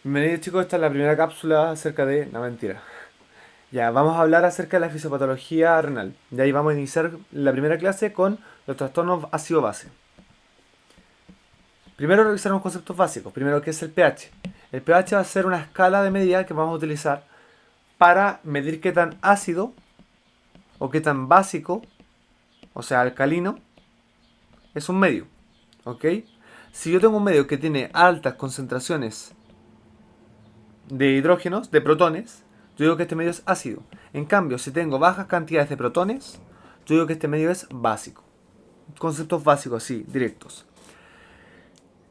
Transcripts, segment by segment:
Bienvenidos chicos, esta es la primera cápsula acerca de... No, mentira. Ya, vamos a hablar acerca de la fisiopatología renal. De ahí vamos a iniciar la primera clase con los trastornos ácido-base. Primero revisar unos conceptos básicos. Primero, ¿qué es el pH? El pH va a ser una escala de medida que vamos a utilizar para medir qué tan ácido o qué tan básico, o sea, alcalino, es un medio. ¿Ok? Si yo tengo un medio que tiene altas concentraciones de hidrógenos, de protones, yo digo que este medio es ácido. En cambio, si tengo bajas cantidades de protones, yo digo que este medio es básico. Conceptos básicos, sí, directos.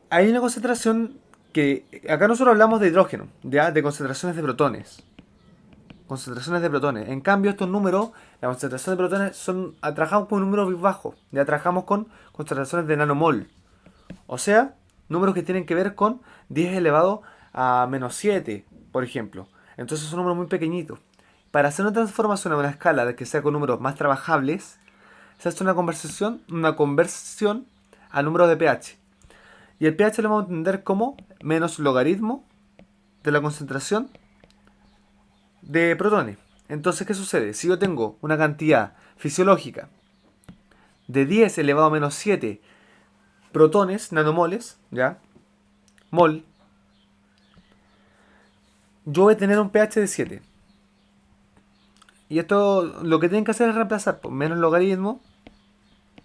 Hay una concentración que... Acá nosotros hablamos de hidrógeno, ¿ya? De concentraciones de protones. Concentraciones de protones. En cambio, estos números, la concentración de protones, trabajamos con un número muy bajo. Ya trabajamos con concentraciones de nanomol. O sea, números que tienen que ver con 10 elevado a menos 7, por ejemplo. Entonces son números muy pequeñitos. Para hacer una transformación a una escala de que sea con números más trabajables, se hace una conversión a números de pH. Y el pH lo vamos a entender como menos logaritmo de la concentración de protones. Entonces, ¿qué sucede? Si yo tengo una cantidad fisiológica de 10 elevado a menos 7 protones, nanomoles, ¿ya? Mol, yo voy a tener un pH de 7. Y esto lo que tienen que hacer es reemplazar por menos logaritmo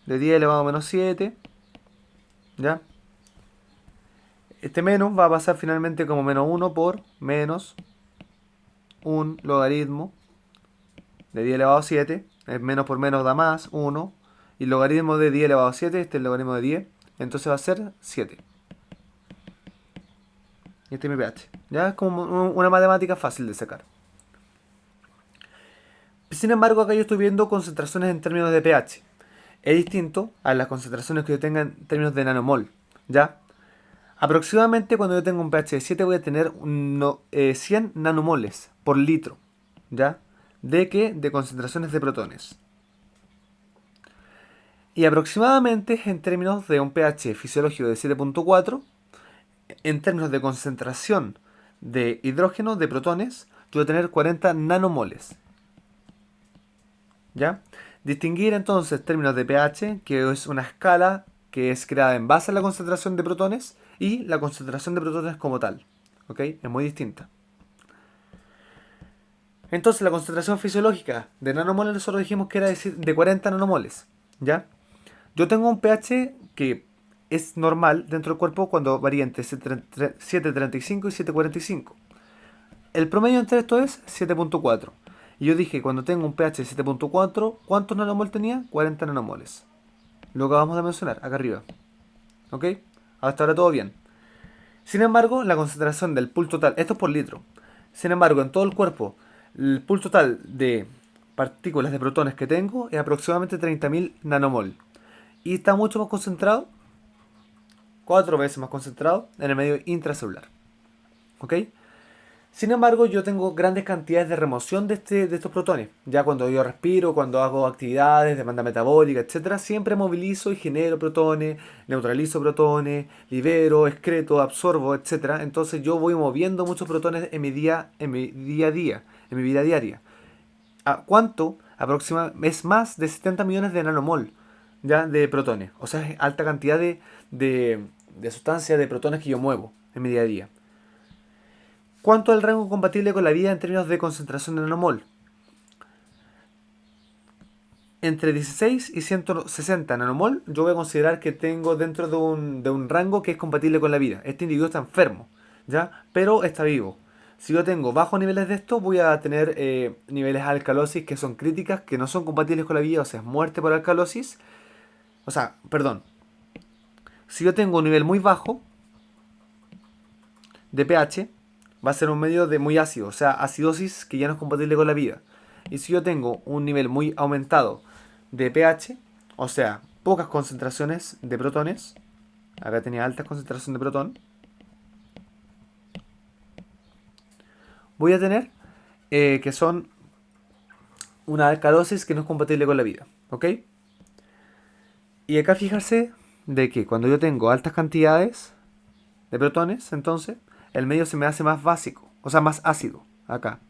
de 10 elevado a menos 7. ¿Ya? Este menos va a pasar finalmente como menos 1 por menos un logaritmo de 10 elevado a 7. Menos por menos da más, 1. Y el logaritmo de 10 elevado a 7, este es el logaritmo de 10. Entonces va a ser 7. Y este es mi pH. ¿Ya? Es como una matemática fácil de sacar. Sin embargo, acá yo estoy viendo concentraciones en términos de pH. Es distinto a las concentraciones que yo tenga en términos de nanomol. ¿Ya? Aproximadamente cuando yo tengo un pH de 7 voy a tener 100 nanomoles por litro. ¿Ya? ¿De qué? De concentraciones de protones. Y aproximadamente en términos de un pH fisiológico de 7.4, en términos de concentración de hidrógeno, de protones, yo voy a tener 40 nanomoles. ¿Ya? Distinguir entonces términos de pH, que es una escala que es creada en base a la concentración de protones, y la concentración de protones como tal. ¿Ok? Es muy distinta. Entonces la concentración fisiológica de nanomoles nosotros dijimos que era de 40 nanomoles. ¿Ya? Yo tengo un pH que es normal dentro del cuerpo cuando varía entre 7,35 y 7,45. El promedio entre esto es 7.4. Y yo dije, cuando tengo un pH de 7.4, ¿cuántos nanomoles tenía? 40 nanomoles. Lo que acabamos de mencionar, acá arriba. ¿Ok? Hasta ahora todo bien. Sin embargo, la concentración del pool total, esto es por litro. Sin embargo, en todo el cuerpo, el pool total de partículas de protones que tengo es aproximadamente 30.000 nanomol. Y está mucho más concentrado, 4 veces más concentrado, en el medio intracelular. ¿Ok? Sin embargo, yo tengo grandes cantidades de remoción de estos protones. Ya cuando yo respiro, cuando hago actividades, demanda metabólica, etcétera, siempre movilizo y genero protones, neutralizo protones, libero, excreto, absorbo, etcétera. Entonces yo voy moviendo muchos protones en mi día a día, en mi vida diaria. ¿A cuánto? Es más de 70 millones de nanomol ya de protones. O sea, es alta cantidad de sustancia de protones que yo muevo en mi día a día. ¿Cuánto es el rango compatible con la vida en términos de concentración de nanomol? Entre 16 y 160 nanomol, yo voy a considerar que tengo dentro de un rango que es compatible con la vida. Este individuo está enfermo, ¿ya? Pero está vivo. Si yo tengo bajos niveles de esto, voy a tener niveles de alcalosis que son críticas, que no son compatibles con la vida, o sea, es muerte por alcalosis. O sea, perdón. Si yo tengo un nivel muy bajo de pH, va a ser un medio de muy ácido, o sea, acidosis que ya no es compatible con la vida. Y si yo tengo un nivel muy aumentado de pH, o sea, pocas concentraciones de protones, acá tenía alta concentración de protón, voy a tener que son una alcalosis que no es compatible con la vida. ¿Ok? Y acá fijarse de que cuando yo tengo altas cantidades de protones, entonces, el medio se me hace más básico, o sea, más ácido acá.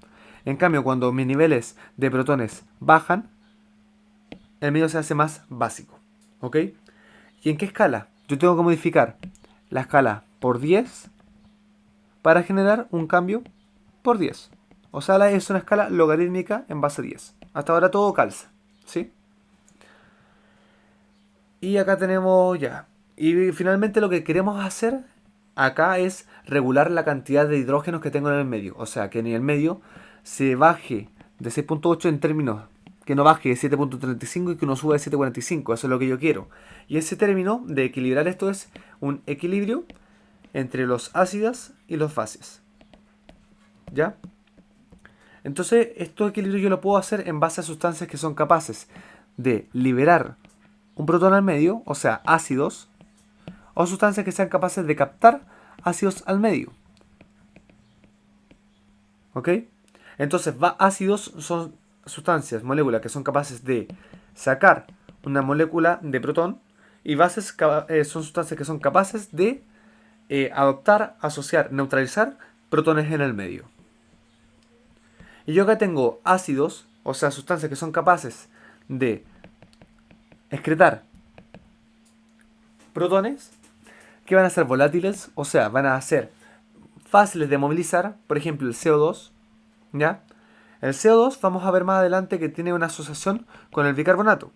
En cambio, cuando mis niveles de protones bajan, el medio se hace más básico. ¿Ok? ¿Y en qué escala? Yo tengo que modificar la escala por 10 para generar un cambio por 10. O sea, es una escala logarítmica en base a 10. Hasta ahora todo calza. ¿Sí? Y acá tenemos ya. Y finalmente lo que queremos hacer acá es regular la cantidad de hidrógenos que tengo en el medio. O sea, que en el medio se baje de 6.8 en términos que no baje de 7.35 y que no suba de 7.45. Eso es lo que yo quiero. Y ese término de equilibrar esto es un equilibrio entre los ácidos y los bases. ¿Ya? Entonces, estos equilibrios yo lo puedo hacer en base a sustancias que son capaces de liberar un protón al medio, o sea, ácidos, o sustancias que sean capaces de captar ácidos al medio. ¿Ok? Entonces, ácidos son sustancias, moléculas que son capaces de sacar una molécula de protón, y bases son sustancias que son capaces de adoptar, asociar, neutralizar protones en el medio. Y yo acá tengo ácidos, o sea, sustancias que son capaces de excretar protones, que van a ser volátiles, o sea, van a ser fáciles de movilizar, por ejemplo el CO2, ¿ya? El CO2 vamos a ver más adelante que tiene una asociación con el bicarbonato,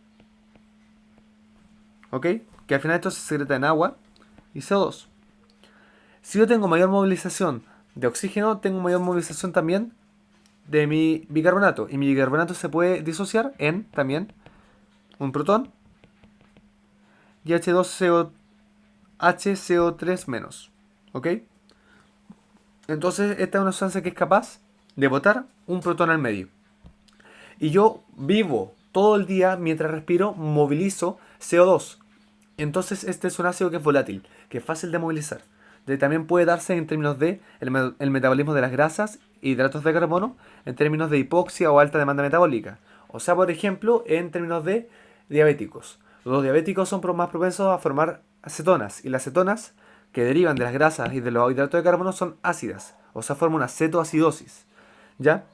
¿ok? Que al final esto se secreta en agua y CO2. Si yo tengo mayor movilización de oxígeno, tengo mayor movilización también de mi bicarbonato, y mi bicarbonato se puede disociar en también un protón y HCO3 menos, ¿ok? Entonces esta es una sustancia que es capaz de botar un protón al medio. Y yo vivo todo el día mientras respiro, movilizo CO2. Entonces este es un ácido que es volátil, que es fácil de movilizar. También puede darse en términos de el metabolismo de las grasas e hidratos de carbono, en términos de hipoxia o alta demanda metabólica. O sea, por ejemplo, en términos de diabéticos. Los diabéticos son más propensos a formar cetonas, y las cetonas que derivan de las grasas y de los hidratos de carbono son ácidas, o sea, forman una cetoacidosis. ¿Ya?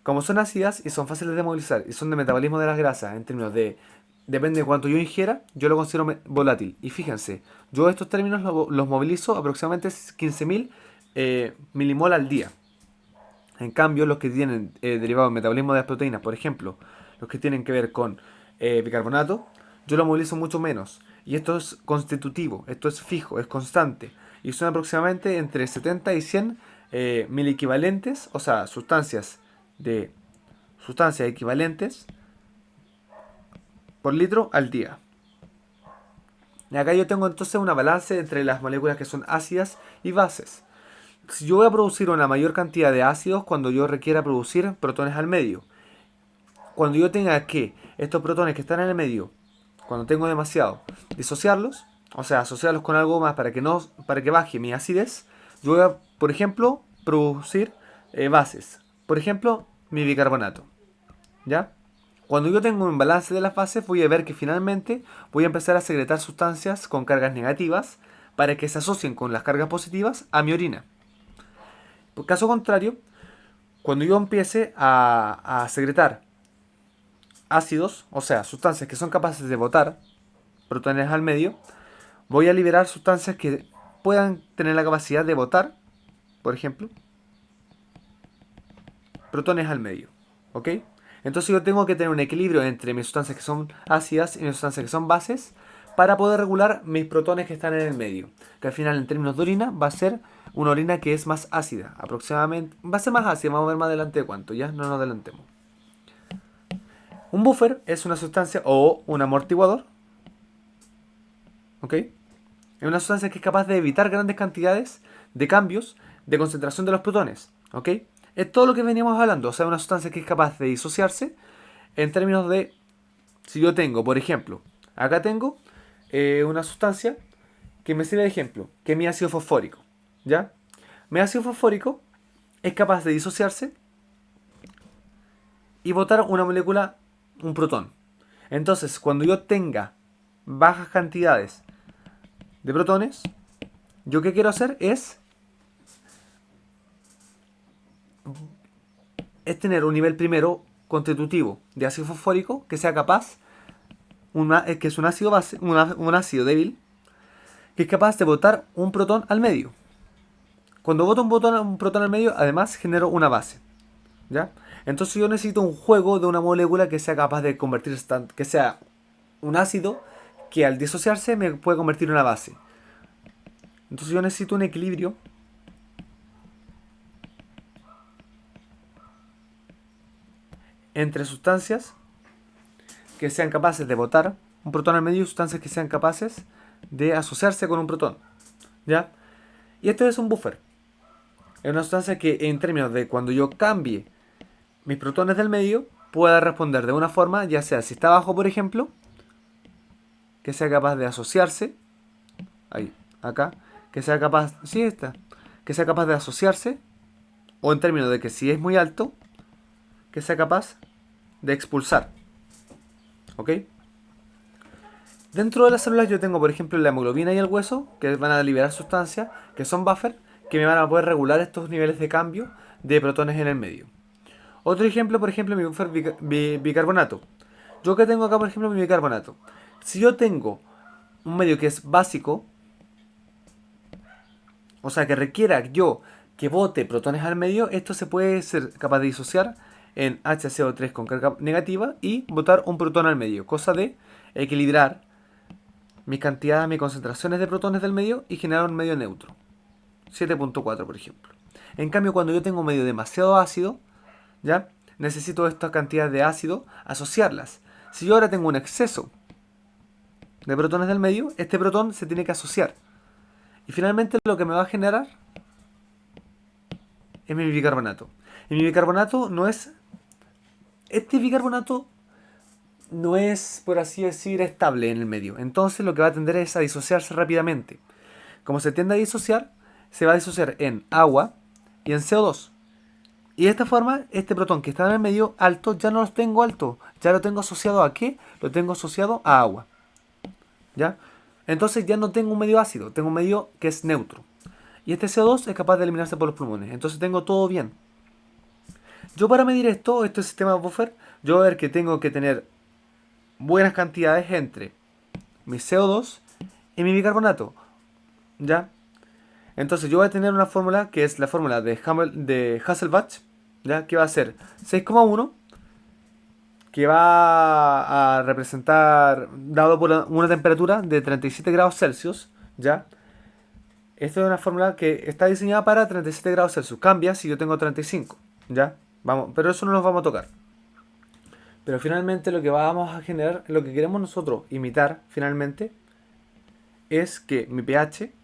Como son ácidas y son fáciles de movilizar y son de metabolismo de las grasas, en términos de depende de cuánto yo ingiera, yo lo considero volátil. Y fíjense, yo estos términos los movilizo aproximadamente 15.000 milimol al día. En cambio, los que tienen derivado del metabolismo de las proteínas, por ejemplo, los que tienen que ver con bicarbonato, yo lo movilizo mucho menos. Y esto es constitutivo, esto es fijo, es constante. Y son aproximadamente entre 70 y 100 miliequivalentes, o sea, sustancias equivalentes por litro al día. Y acá yo tengo entonces una balance entre las moléculas que son ácidas y bases. Si yo voy a producir una mayor cantidad de ácidos cuando yo requiera producir protones al medio. Cuando yo tenga que estos protones que están en el medio, cuando tengo demasiado, disociarlos, o sea, asociarlos con algo más para que baje mi acidez, yo voy a, por ejemplo, producir bases. Por ejemplo, mi bicarbonato. ¿Ya? Cuando yo tengo un balance de las fases, voy a ver que finalmente voy a empezar a secretar sustancias con cargas negativas para que se asocien con las cargas positivas a mi orina. Por caso contrario, cuando yo empiece a secretar ácidos, o sea, sustancias que son capaces de botar protones al medio, voy a liberar sustancias que puedan tener la capacidad de botar, por ejemplo, protones al medio. ¿Ok? Entonces yo tengo que tener un equilibrio entre mis sustancias que son ácidas y mis sustancias que son bases para poder regular mis protones que están en el medio. Que al final en términos de orina va a ser una orina que es más ácida. Aproximadamente. Va a ser más ácida, vamos a ver más adelante de cuánto, ya no nos adelantemos. Un buffer es una sustancia o un amortiguador. ¿Ok? Es una sustancia que es capaz de evitar grandes cantidades de cambios de concentración de los protones. ¿Ok? Es todo lo que veníamos hablando. O sea, una sustancia que es capaz de disociarse en términos de, si yo tengo, por ejemplo, acá tengo una sustancia que me sirve de ejemplo, que es mi ácido fosfórico. ¿Ya? Mi ácido fosfórico es capaz de disociarse y botar una molécula, un protón. Entonces, cuando yo tenga bajas cantidades de protones, yo qué quiero hacer es es tener un nivel primero constitutivo de ácido fosfórico que sea capaz, que es un ácido base, un ácido débil, que es capaz de botar un protón al medio. Cuando boto un protón al medio, además genero una base. ¿Ya? Entonces yo necesito un juego de una molécula que sea capaz de convertirse, que sea un ácido que al disociarse me puede convertir en una base. Entonces yo necesito un equilibrio entre sustancias que sean capaces de botar un protón al medio y sustancias que sean capaces de asociarse con un protón. ¿Ya? Y esto es un buffer. Es una sustancia que en términos de cuando yo cambie mis protones del medio, pueda responder de una forma, ya sea si está abajo, por ejemplo, que sea capaz de asociarse, ahí, acá, que sea capaz, sí está, que sea capaz de asociarse, o en términos de que si es muy alto, que sea capaz de expulsar. ¿Ok? Dentro de las células yo tengo, por ejemplo, la hemoglobina y el hueso, que van a liberar sustancias, que son buffer, que me van a poder regular estos niveles de cambio de protones en el medio. Otro ejemplo, por ejemplo, mi buffer bicarbonato. Yo que tengo acá, por ejemplo, mi bicarbonato. Si yo tengo un medio que es básico, o sea, que requiera yo que bote protones al medio, esto se puede ser capaz de disociar en HCO3 con carga negativa y botar un protón al medio, cosa de equilibrar mis cantidades, mis concentraciones de protones del medio y generar un medio neutro. 7.4 por ejemplo. En cambio, cuando yo tengo un medio demasiado ácido, ¿ya? Necesito estas cantidades de ácido asociarlas. Si yo ahora tengo un exceso de protones del medio, este protón se tiene que asociar. Y finalmente lo que me va a generar es mi bicarbonato. Y mi bicarbonato no es... Este bicarbonato no es, por así decir, estable en el medio. Entonces lo que va a tender es a disociarse rápidamente. Como se tiende a disociar, se va a disociar en agua y en CO2. Y de esta forma, este protón que está en el medio alto, ya no lo tengo alto. Ya lo tengo asociado ¿a qué? Lo tengo asociado a agua. ¿Ya? Entonces ya no tengo un medio ácido, tengo un medio que es neutro. Y este CO2 es capaz de eliminarse por los pulmones. Entonces tengo todo bien. Yo para medir esto, este sistema buffer, yo voy a ver que tengo que tener buenas cantidades entre mi CO2 y mi bicarbonato. ¿Ya? Entonces yo voy a tener una fórmula que es la fórmula de Hasselbalch, ¿ya? Que va a ser 6,1, que va a representar, dado por una temperatura de 37 grados Celsius, ¿ya? Esta es una fórmula que está diseñada para 37 grados Celsius. Cambia si yo tengo 35, ¿ya? Vamos, pero eso no nos vamos a tocar. Pero finalmente lo que vamos a generar, lo que queremos nosotros imitar finalmente, es que mi pH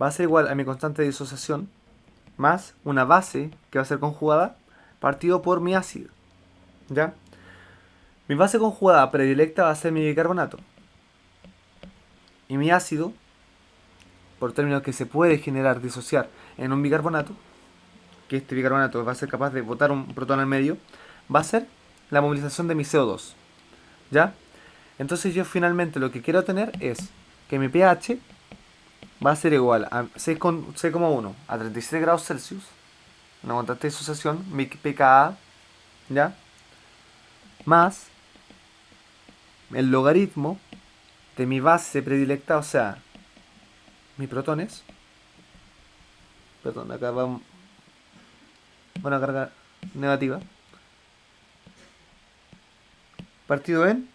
va a ser igual a mi constante de disociación más una base que va a ser conjugada partido por mi ácido. ¿Ya? Mi base conjugada predilecta va a ser mi bicarbonato. Y mi ácido, por términos que se puede generar, disociar en un bicarbonato, que este bicarbonato va a ser capaz de botar un protón al medio, va a ser la movilización de mi CO2. ¿Ya? Entonces yo finalmente lo que quiero tener es que mi pH va a ser igual a 6,1 a 37 grados Celsius, una constante de disociación, mi pKa, ¿ya? Más el logaritmo de mi base predilecta, o sea, mis protones. Perdón, acá va una carga negativa. Partido en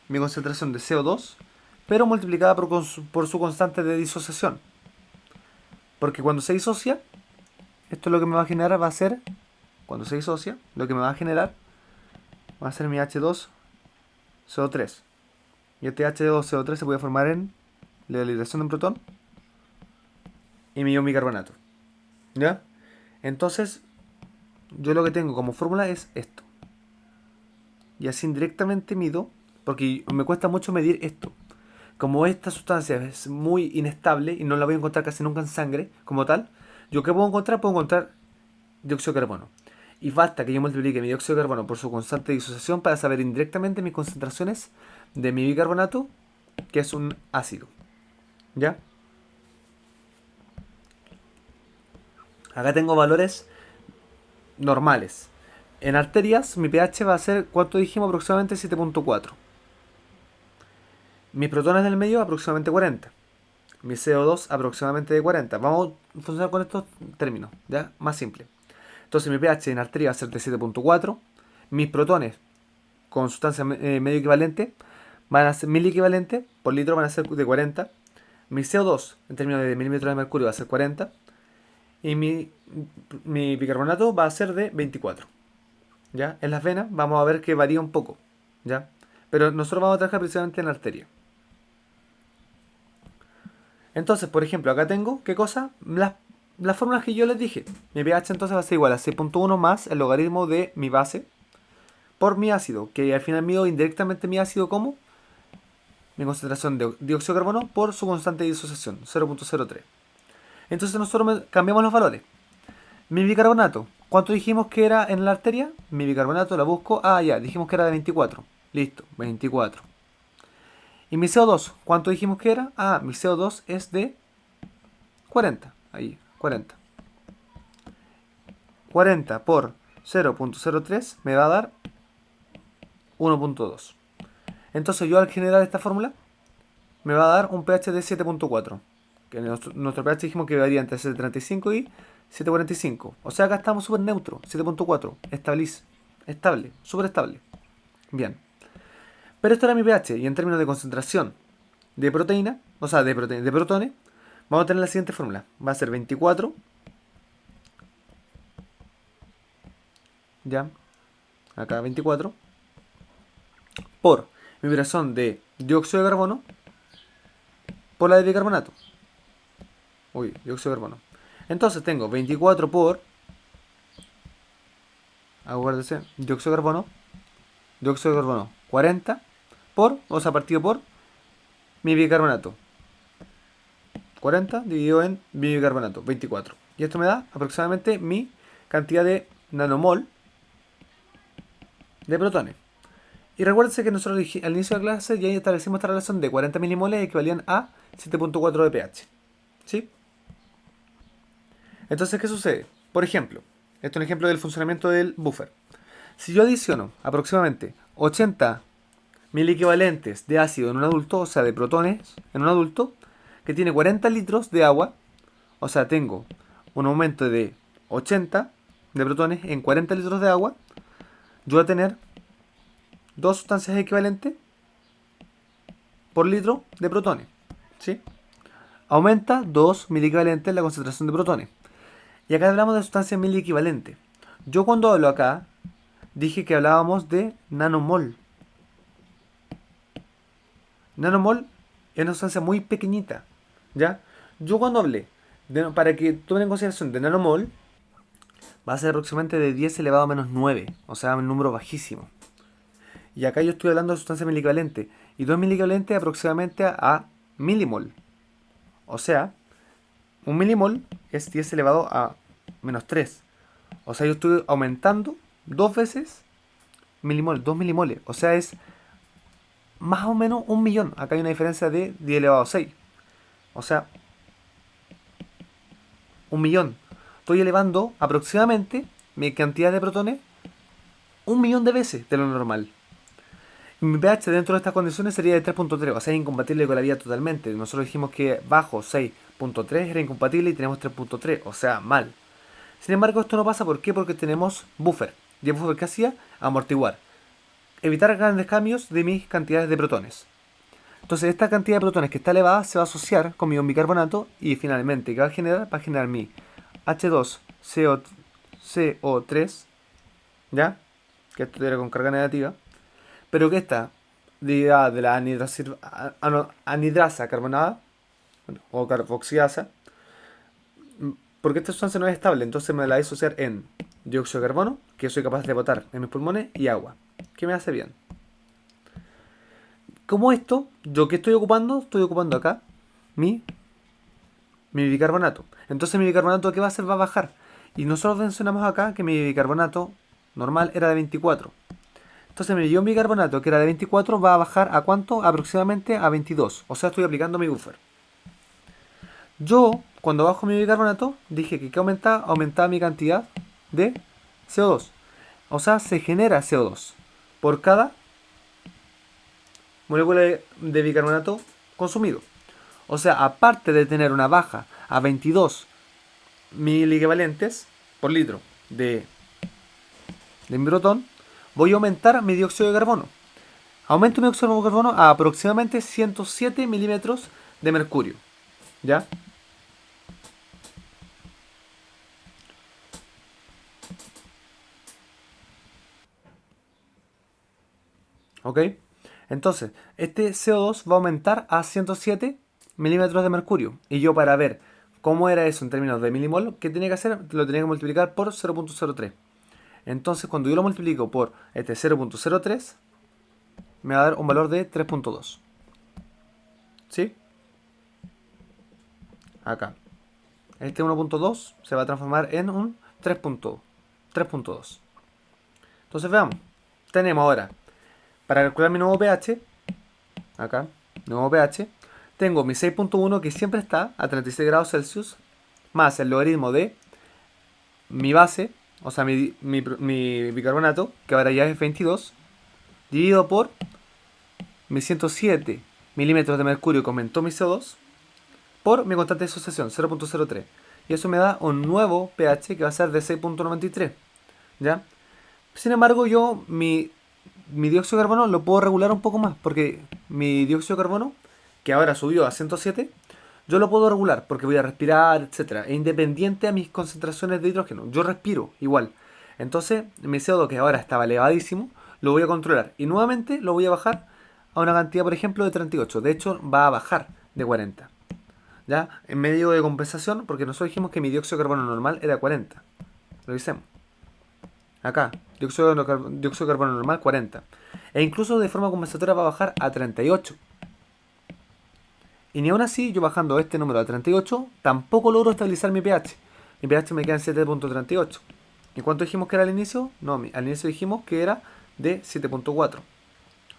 mi concentración de CO2, pero multiplicada por su constante de disociación. Porque cuando se disocia, esto lo que me va a generar va a ser, cuando se disocia, lo que me va a generar va a ser mi H2CO3. Y este H2CO3 se puede formar en la liberación de un protón y mi ion bicarbonato. ¿Ya? Entonces, yo lo que tengo como fórmula es esto. Y así indirectamente mido, porque me cuesta mucho medir esto. Como esta sustancia es muy inestable y no la voy a encontrar casi nunca en sangre como tal, ¿yo qué puedo encontrar? Puedo encontrar dióxido de carbono. Y basta que yo multiplique mi dióxido de carbono por su constante de disociación para saber indirectamente mis concentraciones de mi bicarbonato, que es un ácido. ¿Ya? Acá tengo valores normales. En arterias, mi pH va a ser, ¿cuánto dijimos? Aproximadamente 7.4. Mis protones del medio, aproximadamente 40. Mi CO2, aproximadamente de 40. Vamos a funcionar con estos términos, ¿ya? Más simple. Entonces, mi pH en arteria va a ser de 7.4. Mis protones con sustancia medio equivalente van a ser 1000 equivalentes por litro, van a ser de 40. Mi CO2 en términos de milímetros de mercurio va a ser 40. Y mi bicarbonato va a ser de 24. ¿Ya? En las venas vamos a ver que varía un poco. ¿Ya? Pero nosotros vamos a trabajar precisamente en la arteria. Entonces, por ejemplo, acá tengo, ¿qué cosa? Las fórmulas que yo les dije. Mi pH entonces va a ser igual a 6.1 más el logaritmo de mi base por mi ácido, que al final mido indirectamente mi ácido como mi concentración de dióxido de carbono por su constante de disociación, 0.03. Entonces nosotros cambiamos los valores. Mi bicarbonato, ¿cuánto dijimos que era en la arteria? Mi bicarbonato la busco, ya, dijimos que era de 24. Listo, 24. ¿Y mi CO2? ¿Cuánto dijimos que era? Mi CO2 es de 40. Ahí, 40. 40 por 0.03 me va a dar 1.2. Entonces yo al generar esta fórmula me va a dar un pH de 7.4. Que nuestro pH dijimos que varía entre 7.35 y 7.45. O sea, acá estamos súper neutro, 7.4. Estable, súper estable. Bien. Pero esto era mi pH. Y en términos de concentración de proteína, o sea, de protones, vamos a tener la siguiente fórmula. Va a ser 24. Ya. Acá 24. Por mi vibración de dióxido de carbono por la de bicarbonato. Dióxido de carbono. Entonces tengo 24 por, acuérdense, dióxido de carbono 40 por, o sea, partido por mi bicarbonato. 40 dividido en mi bicarbonato, 24. Y esto me da aproximadamente mi cantidad de nanomol de protones. Y recuérdense que nosotros al inicio de la clase ya establecimos esta relación de 40 milimoles equivalían a 7.4 de pH. ¿Sí? Entonces, ¿qué sucede? Por ejemplo, esto es un ejemplo del funcionamiento del buffer. Si yo adiciono aproximadamente 80 mil equivalentes de ácido en un adulto, o sea, de protones en un adulto, que tiene 40 litros de agua, o sea, tengo un aumento de 80 de protones en 40 litros de agua, yo voy a tener dos sustancias equivalentes por litro de protones. ¿Sí? Aumenta 2 mil equivalentes la concentración de protones. Y acá hablamos de sustancias mil equivalentes. Yo cuando hablo acá, dije que hablábamos de nanomol. Nanomol es una sustancia muy pequeñita. ¿Ya? Yo cuando hablé, para que tomen en consideración de nanomol, va a ser aproximadamente de 10 elevado a menos 9. O sea, un número bajísimo. Y acá yo estoy hablando de sustancia milicovalente. Y 2 milicovalentes aproximadamente a milimol. O sea, un milimol es 10 elevado a menos 3. O sea, yo estoy aumentando 2 veces milimol, 2 milimoles. O sea, es más o menos 1.000.000. Acá hay una diferencia de 10 elevado a 6. O sea, 1.000.000. Estoy elevando aproximadamente mi cantidad de protones 1.000.000 de veces de lo normal. Mi pH dentro de estas condiciones sería de 3.3, o sea, incompatible con la vida totalmente. Nosotros dijimos que bajo 6.3 era incompatible y tenemos 3.3, o sea, mal. Sin embargo, esto no pasa, ¿por qué? Porque tenemos buffer. ¿Y el buffer qué hacía? Amortiguar. Evitar grandes cambios de mis cantidades de protones. Entonces, esta cantidad de protones que está elevada se va a asociar con mi bicarbonato y finalmente, ¿qué va a generar? Va a generar mi H2CO3, ¿ya? Que esto era con carga negativa. Pero que esta derivada de la anidrasa carbonada o carboxilasa, porque esta sustancia no es estable, entonces me la voy a asociar en dióxido de carbono, que soy capaz de botar en mis pulmones, y agua, que me hace bien. Como esto, ¿yo qué estoy ocupando? Estoy ocupando acá mi bicarbonato. Entonces mi bicarbonato, ¿qué va a hacer? Va a bajar. Y nosotros mencionamos acá que mi bicarbonato normal era de 24. Entonces mi bicarbonato, que era de 24, va a bajar ¿a cuánto? Aproximadamente a 22. O sea, estoy aplicando mi buffer. Yo, cuando bajo mi bicarbonato, dije que aumentaba mi cantidad de CO2. O sea, se genera CO2 por cada molécula de bicarbonato consumido. O sea, aparte de tener una baja a 22 miliequivalentes por litro de mi protón, voy a aumentar mi dióxido de carbono. Aumento mi dióxido de carbono a aproximadamente 107 milímetros de mercurio. ¿Ya? ¿Ok? Entonces, este CO2 va a aumentar a 107 milímetros de mercurio. Y yo, para ver cómo era eso en términos de milimol, ¿qué tenía que hacer? Lo tenía que multiplicar por 0.03. Entonces, cuando yo lo multiplico por este 0.03, me va a dar un valor de 3.2. ¿Sí? Acá. Este 1.2 se va a transformar en un 3.2. Entonces, veamos. Tenemos ahora, para calcular mi nuevo pH, acá, nuevo pH, tengo mi 6.1 que siempre está a 36 grados Celsius, más el logaritmo de mi base, o sea, mi bicarbonato, que ahora ya es 22, dividido por mis 107 milímetros de mercurio que aumentó mi CO2, por mi constante de asociación, 0.03. Y eso me da un nuevo pH que va a ser de 6.93. ¿Ya? Sin embargo, yo mi dióxido de carbono lo puedo regular un poco más, porque mi dióxido de carbono, que ahora subió a 107, yo lo puedo regular porque voy a respirar, etcétera. E independiente a mis concentraciones de hidrógeno, yo respiro igual. Entonces, mi CO2, que ahora estaba elevadísimo, lo voy a controlar. Y nuevamente lo voy a bajar a una cantidad, por ejemplo, de 38. De hecho, va a bajar de 40. ¿Ya? En medio de compensación, porque nosotros dijimos que mi dióxido de carbono normal era 40. Revisemos. Acá, dióxido de carbono normal 40. E incluso de forma compensatoria va a bajar a 38. Y ni aún así, yo bajando este número a 38, tampoco logro estabilizar mi pH. Mi pH me queda en 7.38. ¿Y cuánto dijimos que era al inicio? No, al inicio dijimos que era de 7.4.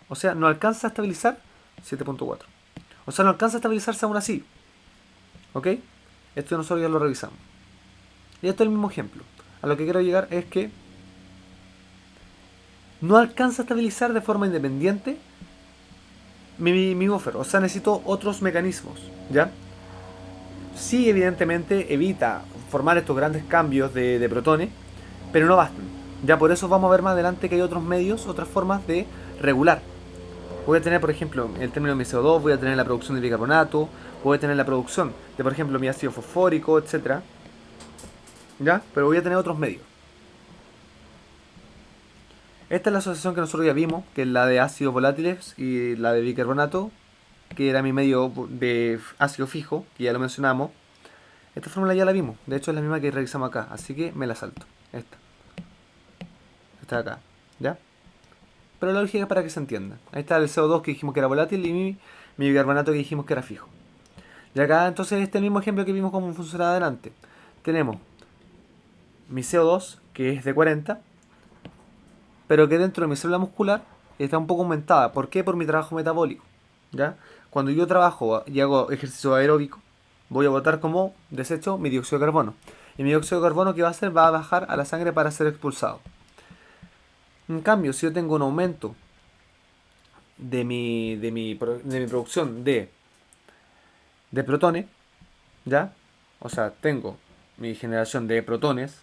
O sea, no alcanza a estabilizar 7.4. O sea, no alcanza a estabilizarse aún así. ¿Ok? Esto nosotros ya lo revisamos. Y esto es el mismo ejemplo. A lo que quiero llegar es que no alcanza a estabilizar de forma independiente mi buffer. O sea, necesito otros mecanismos. ¿Ya? Sí, evidentemente evita formar estos grandes cambios de protones, pero no bastan. Ya por eso vamos a ver más adelante que hay otros medios, otras formas de regular. Voy a tener, por ejemplo, el término de mi CO2, voy a tener la producción de bicarbonato, voy a tener la producción de, por ejemplo, mi ácido fosfórico, etcétera. ¿Ya? Pero voy a tener otros medios. Esta es la asociación que nosotros ya vimos, que es la de ácidos volátiles y la de bicarbonato, que era mi medio de ácido fijo, que ya lo mencionamos. Esta fórmula ya la vimos, de hecho es la misma que revisamos acá, así que me la salto. Esta de acá, ¿ya? Pero la lógica es para que se entienda. Ahí está el CO2 que dijimos que era volátil y mi bicarbonato que dijimos que era fijo. Y acá entonces este mismo ejemplo que vimos cómo funcionaba adelante. Tenemos mi CO2 que es de 40, pero que dentro de mi célula muscular está un poco aumentada. ¿Por qué? Por mi trabajo metabólico. ¿Ya? Cuando yo trabajo y hago ejercicio aeróbico, voy a botar como desecho mi dióxido de carbono. Y mi dióxido de carbono, ¿qué va a hacer? Va a bajar a la sangre para ser expulsado. En cambio, si yo tengo un aumento de mi producción de protones, ¿ya? O sea, tengo mi generación de protones,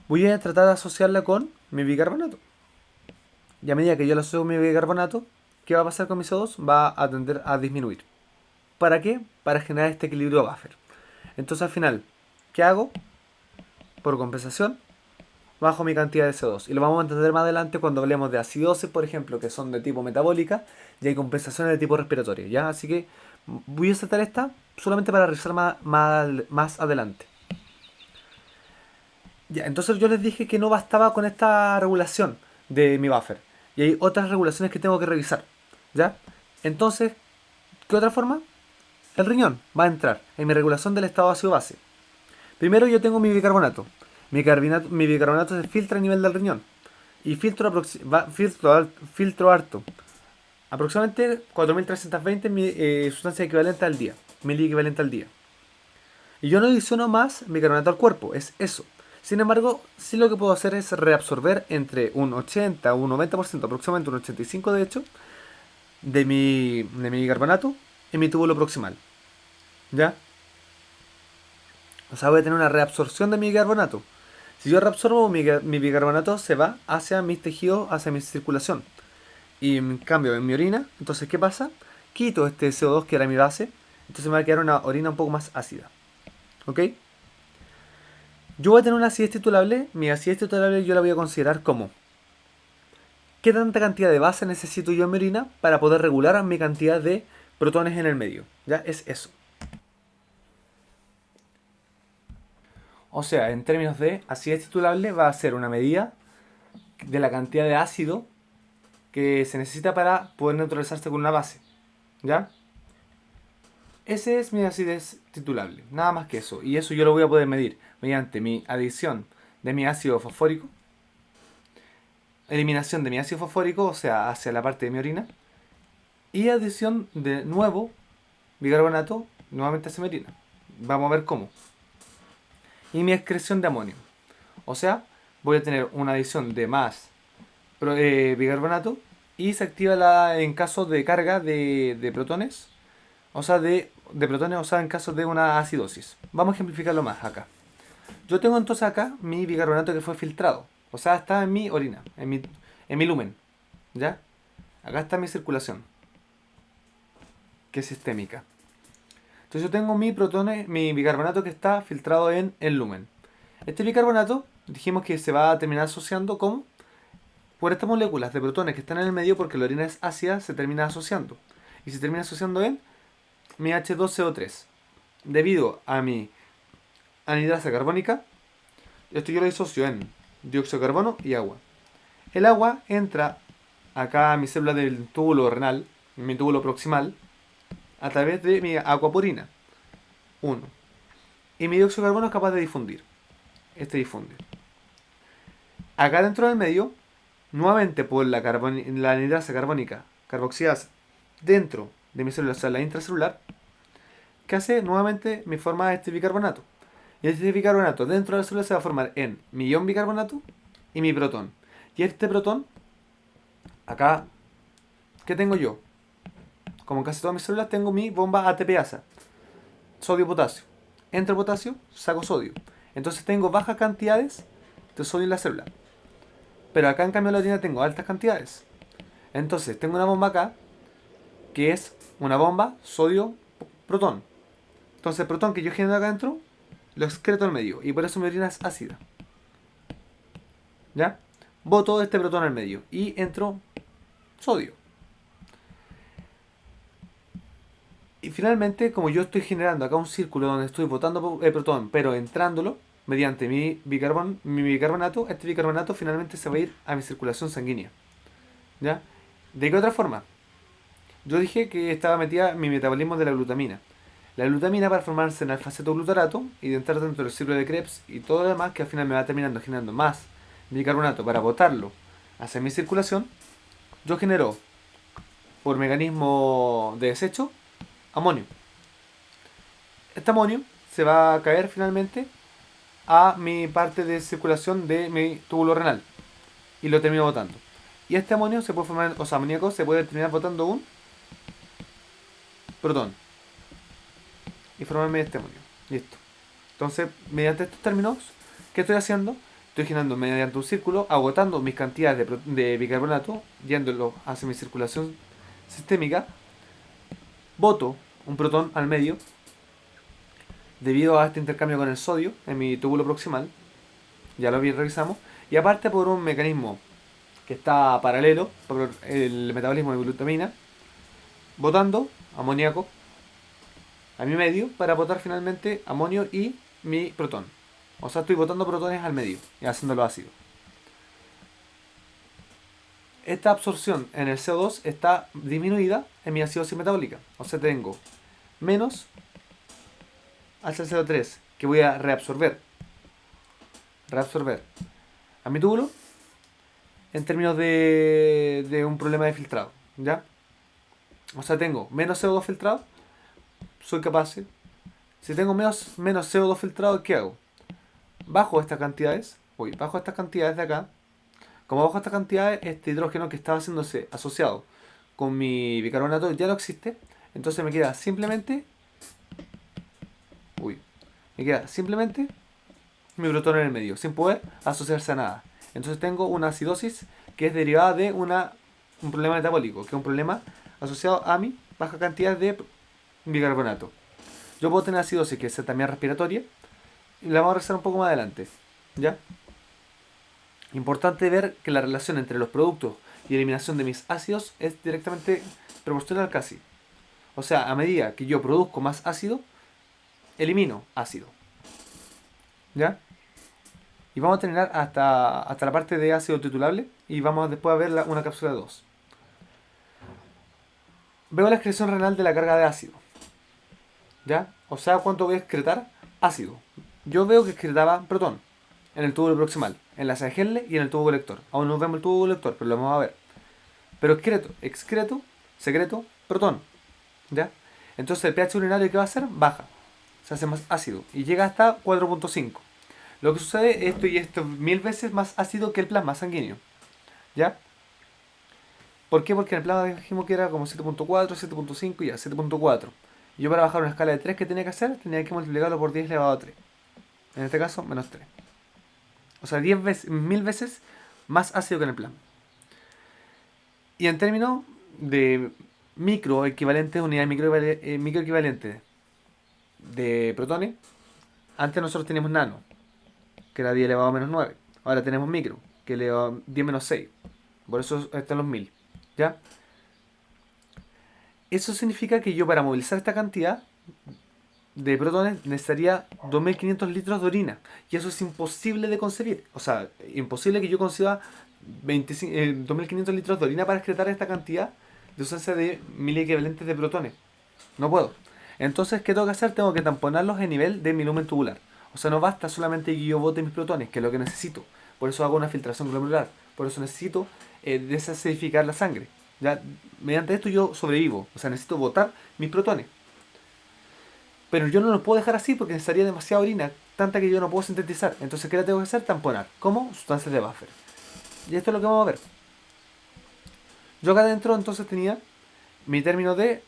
voy a tratar de asociarla con mi bicarbonato. Y a medida que yo la asocio con mi bicarbonato, ¿qué va a pasar con mi CO2? Va a tender a disminuir. ¿Para qué? Para generar este equilibrio buffer. Entonces al final, ¿qué hago? Por compensación, bajo mi cantidad de CO2. Y lo vamos a entender más adelante cuando hablemos de acidosis, por ejemplo, que son de tipo metabólica, y hay compensaciones de tipo respiratorio. ¿Ya? Así que voy a saltar esta solamente para revisar más adelante. Ya, entonces yo les dije que no bastaba con esta regulación de mi buffer. Y hay otras regulaciones que tengo que revisar. ¿Ya? Entonces, ¿qué otra forma? El riñón va a entrar en mi regulación del estado ácido-base. Primero yo tengo mi bicarbonato. Mi bicarbonato se filtra a nivel del riñón. Y filtro harto. Aproximadamente 4.320 sustancias equivalentes al día. Mili equivalente al día. Y yo no adiciono más bicarbonato al cuerpo. Es eso. Sin embargo, sí lo que puedo hacer es reabsorber entre un 80 o un 90%, aproximadamente un 85% de hecho, de mi bicarbonato en mi túbulo proximal. ¿Ya? O sea, voy a tener una reabsorción de mi bicarbonato. Si yo reabsorbo, mi bicarbonato se va hacia mis tejidos, hacia mi circulación. Y en cambio, en mi orina, entonces, ¿qué pasa? Quito este CO2 que era mi base, entonces me va a quedar una orina un poco más ácida. ¿Ok? Yo voy a tener una acidez titulable. Mi acidez titulable yo la voy a considerar como ¿qué tanta cantidad de base necesito yo en mi orina para poder regular mi cantidad de protones en el medio? Ya es eso. O sea, en términos de acidez titulable va a ser una medida de la cantidad de ácido que se necesita para poder neutralizarse con una base. ¿Ya? Ese es mi acidez titulable, nada más que eso. Y eso yo lo voy a poder medir mediante mi adición de mi ácido fosfórico, eliminación de mi ácido fosfórico, o sea, hacia la parte de mi orina, y adición de nuevo bicarbonato nuevamente hacia mi orina. Vamos a ver cómo. Y mi excreción de amonio. O sea, voy a tener una adición de más bicarbonato y se activa en caso de carga de protones, o sea, de protones, o sea, en caso de una acidosis. Vamos a ejemplificarlo más acá. Yo tengo entonces acá mi bicarbonato que fue filtrado, o sea, está en mi orina, en mi lumen, ¿ya? Acá está mi circulación, que es sistémica. Entonces yo tengo mi bicarbonato que está filtrado en el lumen. Este bicarbonato dijimos que se va a terminar asociando con por estas moléculas de protones que están en el medio, porque la orina es ácida, se termina asociando. Y se termina asociando en mi H2CO3. Debido a mi anhidrasa carbónica, esto yo lo disocio en dióxido de carbono y agua. El agua entra acá a mi célula del túbulo renal, mi túbulo proximal, a través de mi aquaporina. 1. Y mi dióxido de carbono es capaz de difundir. Este difunde. Acá dentro del medio, nuevamente por la anhidrasa carbónica carboxilasa dentro de mi célula, o sea, la intracelular, que hace nuevamente me forma este bicarbonato. Y este bicarbonato dentro de la célula se va a formar en mi ion bicarbonato y mi protón. Y este protón, acá, ¿qué tengo yo? Como en casi todas mis células tengo mi bomba ATPasa, sodio-potasio. Entro potasio, saco sodio. Entonces tengo bajas cantidades de sodio en la célula. Pero acá en cambio en la orina tengo altas cantidades. Entonces tengo una bomba acá que es una bomba sodio-protón. Entonces el protón que yo genero acá adentro lo excreto al medio y por eso mi orina es ácida. ¿Ya? Boto este protón al medio y entro sodio. Y finalmente, como yo estoy generando acá un círculo donde estoy botando el protón, pero entrándolo mediante mi bicarbonato, este bicarbonato finalmente se va a ir a mi circulación sanguínea. ¿Ya? ¿De qué otra forma? Yo dije que estaba metida mi metabolismo de la glutamina. La glutamina para formarse en alfa-cetoglutarato y de entrar dentro del ciclo de Krebs y todo lo demás que al final me va terminando generando más bicarbonato para botarlo hacia mi circulación, yo genero por mecanismo de desecho amonio. Este amonio se va a caer finalmente a mi parte de circulación de mi túbulo renal y lo termino botando. Y este amonio se puede formar, o sea, amoníaco se puede terminar botando un protón y formarme este amonio. Listo. Entonces, mediante estos términos, ¿qué estoy haciendo? Estoy generando mediante un círculo, agotando mis cantidades de bicarbonato, yéndolo hacia mi circulación sistémica, boto un protón al medio, debido a este intercambio con el sodio en mi túbulo proximal, ya lo revisamos, y aparte por un mecanismo que está paralelo, por el metabolismo de glutamina, botando amoníaco a mi medio para botar finalmente amonio y mi protón. O sea, estoy botando protones al medio y haciéndolo ácido. Esta absorción en el CO2 está disminuida en mi acidosis metabólica. O sea, tengo menos HCO3 que voy a reabsorber a mi túbulo en términos de un problema de filtrado. ¿Ya? O sea, tengo menos CO2 filtrado, soy capaz. Si tengo menos CO2 filtrado, ¿qué hago? bajo estas cantidades, bajo estas cantidades de acá, como bajo estas cantidades, este hidrógeno que estaba haciéndose asociado con mi bicarbonato ya no existe, entonces me queda simplemente, me queda simplemente mi protón en el medio, sin poder asociarse a nada. Entonces tengo una acidosis que es derivada de un problema metabólico, que es un problema asociado a mi baja cantidad de bicarbonato. Yo puedo tener acidosis que es también respiratoria, y la vamos a revisar un poco más adelante, ¿ya? Importante ver que la relación entre los productos y eliminación de mis ácidos es directamente proporcional casi. O sea, a medida que yo produzco más ácido, elimino ácido, ¿ya? Y vamos a terminar hasta la parte de ácido titulable y vamos después a ver una cápsula de 2. Veo la excreción renal de la carga de ácido, ¿ya? O sea, ¿cuánto voy a excretar? Ácido. Yo veo que excretaba protón en el túbulo proximal, en la Henle y en el tubo colector. Aún no vemos el tubo colector, pero lo vamos a ver. Pero secreto, protón, ¿ya? Entonces el pH urinario, ¿qué va a hacer? Baja, se hace más ácido y llega hasta 4.5. Lo que sucede es esto es 1000 veces más ácido que el plasma sanguíneo, ¿ya? ¿Por qué? Porque en el plasma dijimos que era como 7.4, 7.5 y ya, 7.4. Y yo para bajar una escala de 3, ¿qué tenía que hacer? Tenía que multiplicarlo por 10 elevado a 3. En este caso, menos 3. O sea, 1000 veces más ácido que en el plasma. Y en términos de microequivalentes, unidad microequivalente de protones, antes nosotros teníamos nano, que era 10 elevado a menos 9. Ahora tenemos micro, que elevado a 10 menos 6. Por eso están los 1000, ¿ya? Eso significa que yo para movilizar esta cantidad de protones necesitaría 2500 litros de orina. Y eso es imposible de concebir. O sea, imposible que yo conciba 2500 litros de orina para excretar esta cantidad de sustancia de 1000 equivalentes de protones. No puedo. Entonces, ¿qué tengo que hacer? Tengo que tamponarlos en nivel de mi lumen tubular. O sea, no basta solamente que yo bote mis protones, que es lo que necesito. Por eso hago una filtración glomerular. Por eso necesito desacidificar la sangre. ¿Ya? Mediante esto yo sobrevivo. O sea, necesito botar mis protones. Pero yo no los puedo dejar así porque necesitaría demasiada orina, tanta que yo no puedo sintetizar. Entonces, ¿qué la tengo que hacer? Tamponar. ¿Cómo? Sustancias de buffer. Y esto es lo que vamos a ver. Yo acá adentro entonces tenía mi término de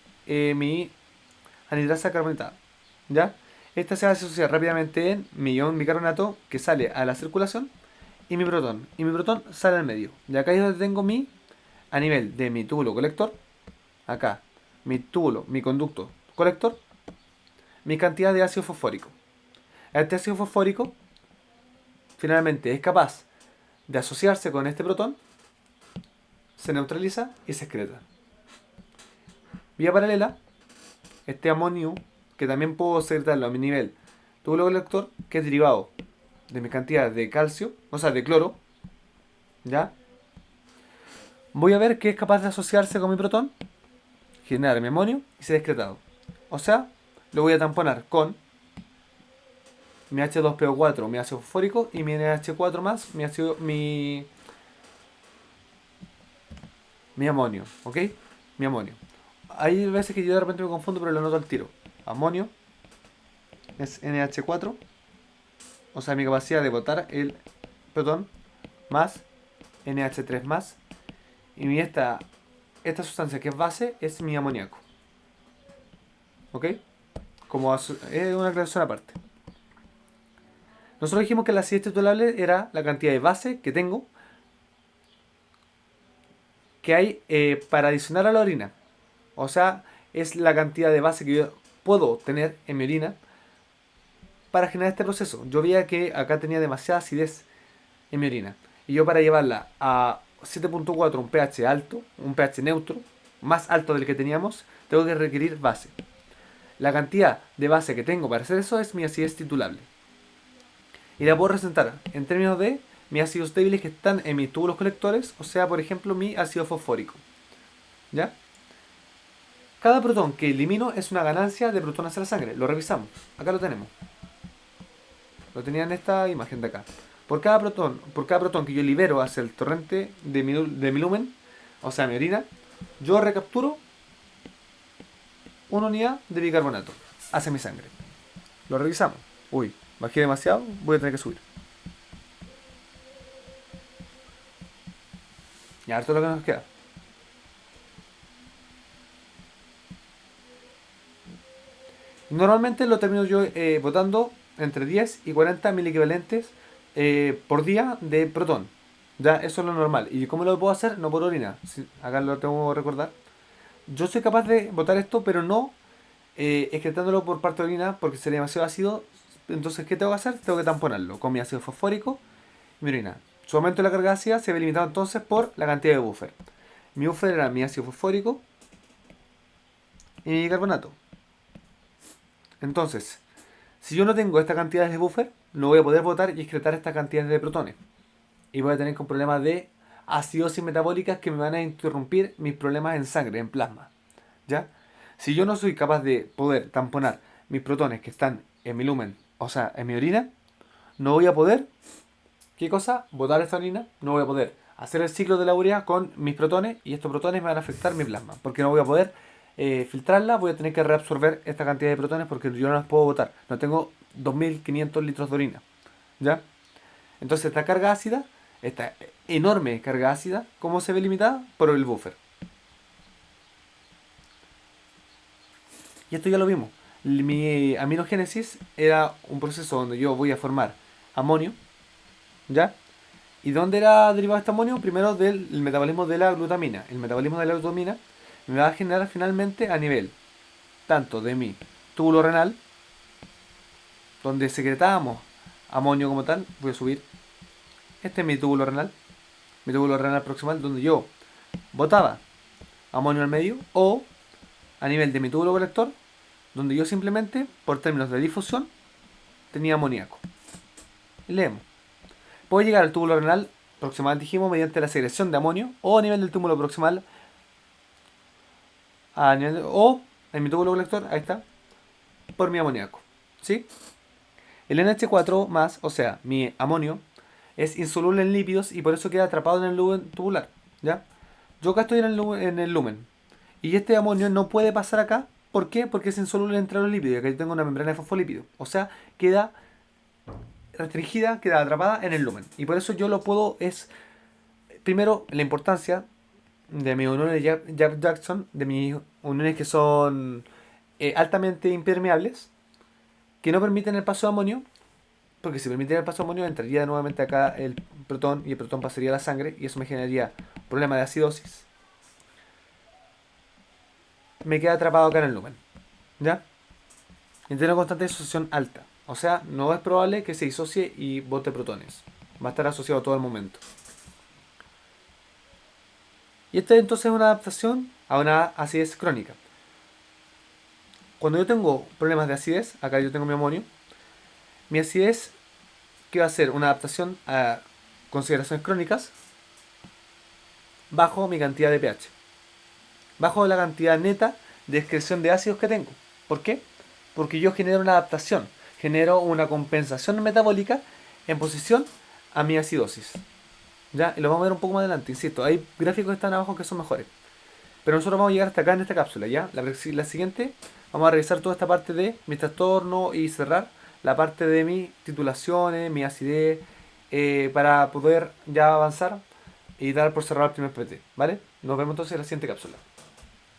mi anhidrasa carbonatada, ¿ya? Esta se va a asociar rápidamente en mi ion bicarbonato que sale a la circulación y mi protón. Y mi protón sale al medio. Y acá es donde tengo a nivel de mi túbulo colector, acá, mi conducto colector, mi cantidad de ácido fosfórico. Este ácido fosfórico finalmente es capaz de asociarse con este protón, se neutraliza y se excreta. Vía paralela, este amonio, que también puedo secretarlo a mi nivel túbulo colector, que es derivado de mi cantidad de calcio, o sea, de cloro, ¿ya? Voy a ver que es capaz de asociarse con mi protón, generar mi amonio y ser excretado. O sea, lo voy a tamponar con mi H2PO4, mi ácido fosfórico, y mi NH4 más, mi amonio, ¿ok? Mi amonio. Hay veces que yo de repente me confundo, pero lo noto al tiro. Amonio es NH4, o sea, mi capacidad de botar el protón, más NH3 más, y esta sustancia que es base es mi amoníaco. ¿Ok? Es una aclaración aparte. Nosotros dijimos que la acidez titulable era la cantidad de base que tengo, que hay para adicionar a la orina. O sea, es la cantidad de base que yo puedo tener en mi orina para generar este proceso. Yo veía que acá tenía demasiada acidez en mi orina. Y yo para llevarla a 7.4, un pH alto, un pH neutro, más alto del que teníamos, tengo que requerir base. La cantidad de base que tengo para hacer eso es mi acidez titulable. Y la puedo representar en términos de mis ácidos débiles que están en mis túbulos colectores, o sea, por ejemplo, mi ácido fosfórico. ¿Ya? Cada protón que elimino es una ganancia de protones a la sangre. Lo revisamos. Acá lo tenemos. Lo tenía en esta imagen de acá. Por cada protón que yo libero hacia el torrente de mi lumen, o sea, mi orina, yo recapturo una unidad de bicarbonato hacia mi sangre. Lo revisamos. Uy, bajé demasiado, voy a tener que subir. Y harto lo que nos queda. Normalmente lo termino yo botando entre 10 y 40 mil equivalentes por día de protón. Ya, eso es lo normal. ¿Y cómo lo puedo hacer? No por orina. Sí, acá lo tengo que recordar. Yo soy capaz de botar esto, pero no excretándolo por parte de orina porque sería demasiado ácido. Entonces, ¿qué tengo que hacer? Tengo que tamponarlo con mi ácido fosfórico y mi orina. Su aumento de la carga ácida se ve limitado entonces por la cantidad de buffer. Mi buffer era mi ácido fosfórico y mi carbonato. Entonces, si yo no tengo esta cantidad de buffer, no voy a poder botar y excretar esta cantidad de protones. Y voy a tener con problemas de acidosis metabólicas que me van a interrumpir mis problemas en sangre, en plasma. ¿Ya? Si yo no soy capaz de poder tamponar mis protones que están en mi lumen, o sea, en mi orina, no voy a poder, ¿qué cosa? Botar esta orina, no voy a poder hacer el ciclo de la urea con mis protones y estos protones me van a afectar mi plasma, porque no voy a poder filtrarla, voy a tener que reabsorber esta cantidad de protones porque yo no las puedo botar. No tengo 2500 litros de orina, ¿ya? Entonces esta carga ácida, esta enorme carga ácida, ¿cómo se ve limitada? Por el buffer. Y esto ya lo vimos. Mi aminogénesis era un proceso donde yo voy a formar amonio, ¿ya? ¿Y dónde era derivado este amonio? Primero del metabolismo de la glutamina. El metabolismo de la glutamina me va a generar finalmente a nivel tanto de mi túbulo renal, donde secretábamos amonio como tal. Voy a subir. Este es mi túbulo renal proximal, donde yo botaba amonio al medio, o a nivel de mi túbulo colector, donde yo simplemente, por términos de difusión, tenía amoníaco. Y leemos. Puedo llegar al túbulo renal proximal, dijimos, mediante la secreción de amonio, o a nivel del túbulo proximal, o en mi túbulo colector, ahí está, por mi amoníaco. ¿Sí? El NH4 más, o sea, mi amonio, es insoluble en lípidos y por eso queda atrapado en el lumen tubular. ¿Ya? Yo acá estoy en el lumen. Y este amonio no puede pasar acá. ¿Por qué? Porque es insoluble entre los lípidos. Y acá yo tengo una membrana de fosfolípidos. O sea, queda restringida, queda atrapada en el lumen. Y por eso yo lo puedo, es primero la importancia de mis uniones Jackson, de mis uniones que son altamente impermeables, que no permiten el paso de amonio, porque si permitiera el paso de amonio entraría nuevamente acá el protón y el protón pasaría a la sangre y eso me generaría problema de acidosis. Me queda atrapado acá en el lumen, ¿ya? Y tiene una constante de disociación alta. O sea, no es probable que se disocie y bote protones. Va a estar asociado todo el momento. Y esta entonces es una adaptación a una acidez crónica. Cuando yo tengo problemas de acidez, acá yo tengo mi amonio, mi acidez, que va a ser una adaptación a consideraciones crónicas, bajo mi cantidad de pH. Bajo la cantidad neta de excreción de ácidos que tengo. ¿Por qué? Porque yo genero una adaptación, genero una compensación metabólica en posición a mi acidosis. ¿Ya? Y lo vamos a ver un poco más adelante, insisto, hay gráficos que están abajo que son mejores. Pero nosotros vamos a llegar hasta acá en esta cápsula, ¿ya? La siguiente, vamos a revisar toda esta parte de mi trastorno y cerrar la parte de mis titulaciones, mi acidez, para poder ya avanzar y dar por cerrado el primer PT, ¿vale? Nos vemos entonces en la siguiente cápsula.